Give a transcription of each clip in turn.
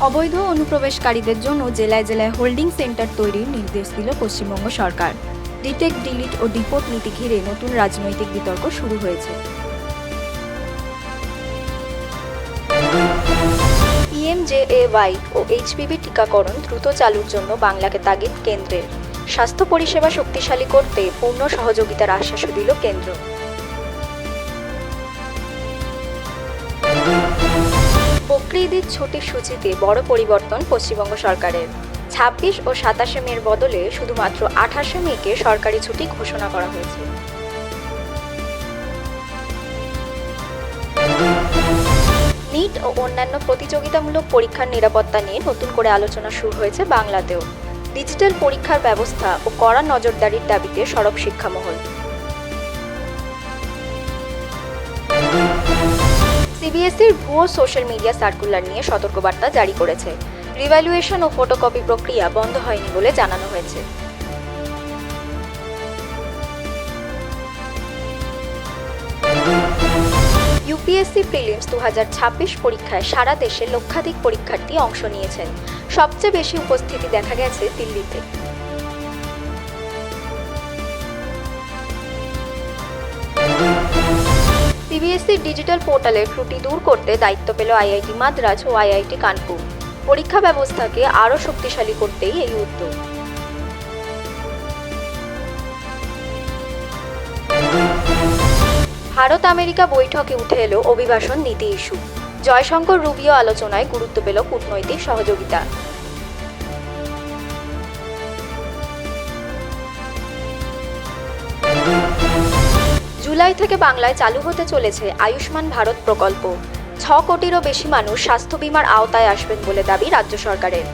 অবৈধ অনুপ্রবেশকারীদের জন্য জেলায় জেলায় হোল্ডিং সেন্টার তৈরির নির্দেশ দিল পশ্চিমবঙ্গ সরকার। ডিটেক্ট, ডিলিট ও ডিপোর্ট নীতি ঘিরে নতুন রাজনৈতিক বিতর্ক শুরু হয়েছে। পিএমজেএওয়াই ও এইচপিভি টিকাকরণ দ্রুত চালুর জন্য বাংলাকে তাগিদ কেন্দ্রের। স্বাস্থ্য পরিষেবা শক্তিশালী করতে পূর্ণ সহযোগিতার আশ্বাসও দিল কেন্দ্র। বকরি ঈদের ছুটির সূচিতে বড় পরিবর্তন পশ্চিমবঙ্গ সরকারের। ২৬ ও ২৭শে মের বদলে শুধুমাত্র ২৮শে মেকে সরকারি ছুটি ঘোষণা করা হয়েছে। নিট ও অন্যান্য প্রতিযোগিতামূলক পরীক্ষার নিরাপত্তা নিয়ে নতুন করে আলোচনা শুরু হয়েছে বাংলাতেও। ডিজিটাল পরীক্ষার ব্যবস্থা ও কড়া নজরদারির দাবিতে সরব শিক্ষামহল। সিবিএসইর ভুয়ো সোশ্যাল মিডিয়া সার্কুলার নিয়ে সতর্কবার্তা জারি করেছে। রিভ্যালুয়েশন ও ফটোকপি প্রক্রিয়া বন্ধ হয়নি বলে জানানো হয়েছে। ইউপিএসসি প্রিলিমস ২০২৬ পরীক্ষায় সারা দেশে লক্ষাধিক পরীক্ষার্থী অংশ নিয়েছেন। সবচেয়ে বেশি উপস্থিতি দেখা গেছে দিল্লিতে। সিবিএসইর ডিজিটাল পোর্টালের ত্রুটি দূর করতে দায়িত্ব পেল আইআইটি মাদ্রাজ ও আইআইটি কানপুর। পরীক্ষা ব্যবস্থাকে আরও শক্তিশালী করতেই এই উদ্যোগ। ভারত আমেরিকা বৈঠকে উঠে এলো অভিবাসন নীতি ইস্যু। জয়শঙ্কর রুবিও আলোচনায় গুরুত্ব পেল কূটনৈতিক সহযোগিতা। জুলাই থেকে বাংলায় চালু হতে চলেছে আয়ুষ্মান ভারত প্রকল্প। ৬ কোটিরও বেশি মানুষ স্বাস্থ্য বীমার আওতায় আসবেন বলে দাবি রাজ্য সরকারের।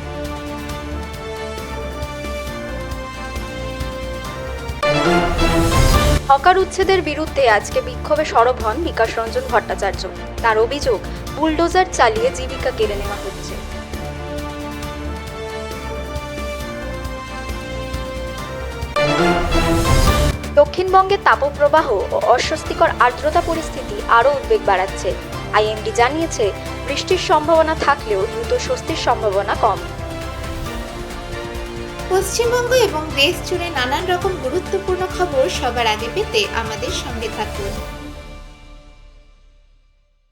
হকার উচ্ছেদের বিরুদ্ধে আজকে বিক্ষোভে সরব হন বিকাশ রঞ্জন ভট্টাচার্য। তার অভিযোগ, বুলডোজার চালিয়ে জীবিকা কেড়ে নেওয়া হচ্ছে। দক্ষিণবঙ্গে তাপপ্রবাহ ও অস্বস্তিকর আর্দ্রতা পরিস্থিতি আরও উদ্বেগ বাড়াচ্ছে। আইএমডি জানিয়েছে, বৃষ্টির সম্ভাবনা থাকলেও দ্রুত স্বস্তির সম্ভাবনা কম। পশ্চিমবঙ্গ এবং দেশ জুড়ে নানান রকম গুরুত্বপূর্ণ খবর সবার আগে পেতে আমাদের সঙ্গে থাকুন।